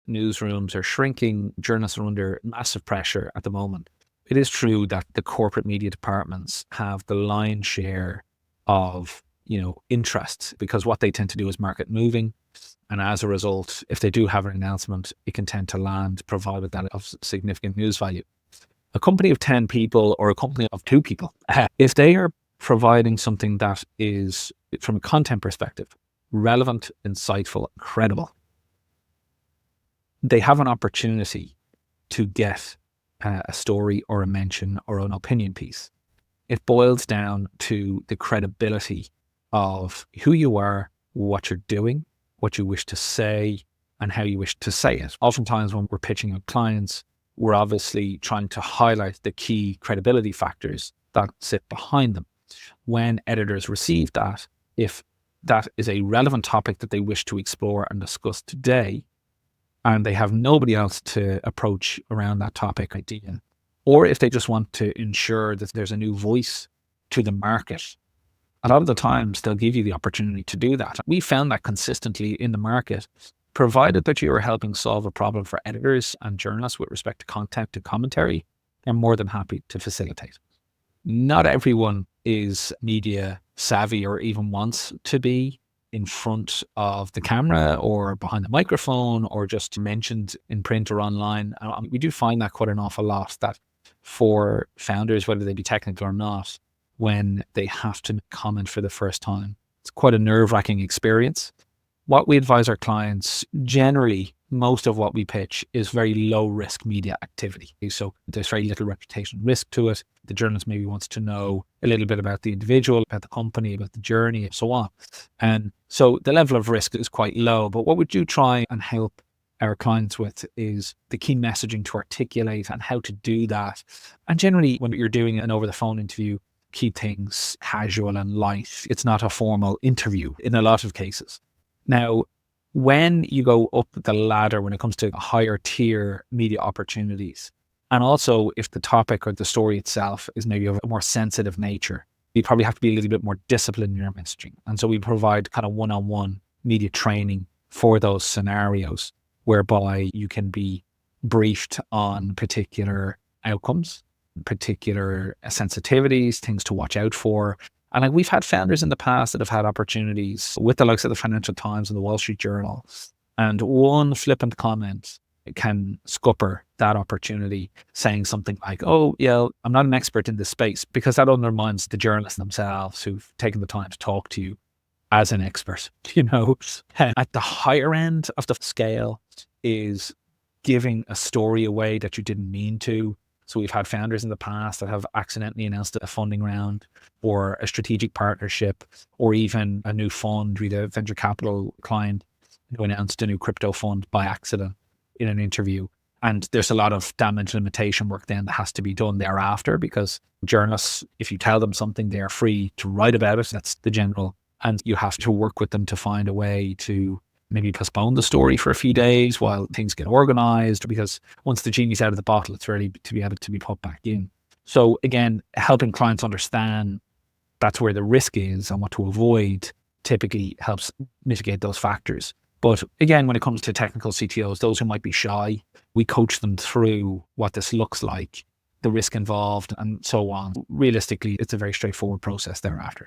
newsrooms are shrinking, journalists are under massive pressure at the moment. It is true that the corporate media departments have the lion's share of, interest, because what they tend to do is market moving. And as a result, if they do have an announcement, it can tend to land, provided that of significant news value. A company of 10 people or a company of 2 people, if they are providing something that is, from a content perspective, relevant, insightful, credible, they have an opportunity to get a story or a mention or an opinion piece. It boils down to the credibility of who you are, what you're doing, what you wish to say, and how you wish to say it. Oftentimes when we're pitching our clients, we're obviously trying to highlight the key credibility factors that sit behind them. When editors receive that, if that is a relevant topic that they wish to explore and discuss today, and they have nobody else to approach around that topic idea, or if they just want to ensure that there's a new voice to the market, a lot of the times they'll give you the opportunity to do that. We found that consistently in the market, provided that you are helping solve a problem for editors and journalists with respect to content and commentary, they're more than happy to facilitate. Not everyone is media savvy or even wants to be in front of the camera or behind the microphone or just mentioned in print or online. We do find that quite an awful lot, that for founders, whether they be technical or not, when they have to comment for the first time, it's quite a nerve-wracking experience. What we advise our clients, generally, most of what we pitch is very low risk media activity. So there's very little reputational risk to it. The journalist maybe wants to know a little bit about the individual, about the company, about the journey, and so on. And so the level of risk is quite low. But what we do try and help our clients with is the key messaging to articulate and how to do that. And generally, when you're doing an over the phone interview, keep things casual and light. It's not a formal interview in a lot of cases. Now, when you go up the ladder, when it comes to higher tier media opportunities, and also if the topic or the story itself is maybe of a more sensitive nature, you probably have to be a little bit more disciplined in your messaging. And so we provide kind of one-on-one media training for those scenarios, whereby you can be briefed on particular outcomes, particular sensitivities, things to watch out for. And we've had founders in the past that have had opportunities with the likes of the Financial Times and the Wall Street Journal. And one flippant comment can scupper that opportunity, saying something like, oh, yeah, I'm not an expert in this space, because that undermines the journalists themselves who've taken the time to talk to you as an expert. At the higher end of the scale is giving a story away that you didn't mean to. So we've had founders in the past that have accidentally announced a funding round or a strategic partnership or even a new fund with a venture capital client who announced a new crypto fund by accident in an interview. And there's a lot of damage limitation work then that has to be done thereafter, because journalists, if you tell them something, they are free to write about it. That's the general. And you have to work with them to find a way to maybe postpone the story for a few days while things get organized, because once the genie's out of the bottle, it's ready to be able to be put back in. So again, helping clients understand that's where the risk is and what to avoid typically helps mitigate those factors. But again, when it comes to technical CTOs, those who might be shy, we coach them through what this looks like, the risk involved, and so on. Realistically, it's a very straightforward process thereafter.